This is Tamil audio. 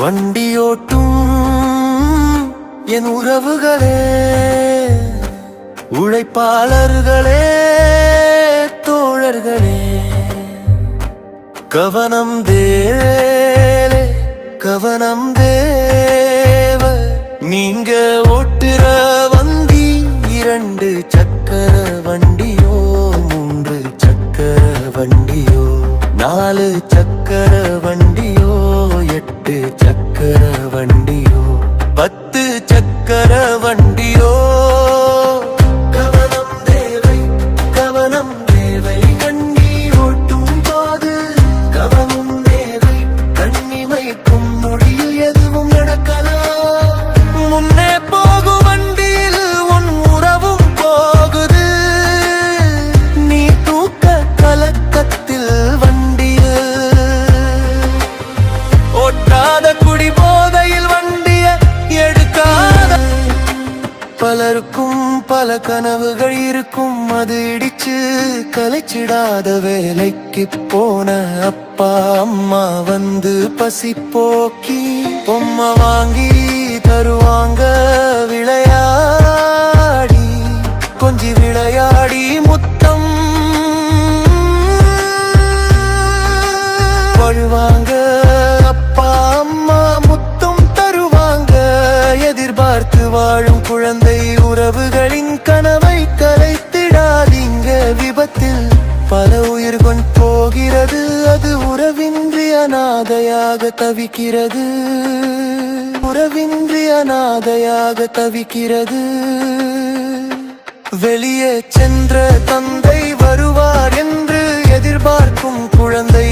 வண்டியோட்டும் என் உறவுகளே, உழைப்பாளர்களே, தோழர்களே, கவனம் தேவே, கவனம் தேவ. நீங்க ஓட்டுற வண்டி 2 சக்கர வண்டியோ, 3 சக்கர வண்டியோ, 4 சக்கர வண்டியோ, 8 சக்கர வண்டியோ, 10 சக்கர வண்டியோ. கவனம் தேவை, கவனம் தேவை, கண்ணி ஓட்டும் போது கவனம் தேவை. கண்ணிமைக்கும் மொழியில் எதுவும் நடக்கலாம். முன்னே போகும் வண்டியில் உன் உறவும் போகுது. நீ தூக்க கலக்கத்தில் வண்டியில் ஓட்டாத, குடி போதையில் வண்டிய எடுக்காத. பலருக்கும் பல கனவுகள் இருக்கும், அது இடிச்சு கலைச்சிடாத. வேலைக்கு போன அப்பா அம்மா வந்து பசி போக்கி பொம்மை வாங்கி தருவாங்க. விளையாடி கொஞ்சி விளையாடி முத்தம் பழுவாங்க. அப்பா அம்மா முத்தம் தருவாங்க. எதிர்பார்த்து வாழும் குழந்தை உறவுகளின் கனவை கலைத்திடாதீங்க. விபத்தில் பல உயிர்கள் போகிறது, அது உறவின்றி அநாதையாக தவிக்கிறது. உறவின்றி அநாதையாக தவிக்கிறது. வெளியே சென்ற தந்தை வருவார் என்று எதிர்பார்க்கும் குழந்தை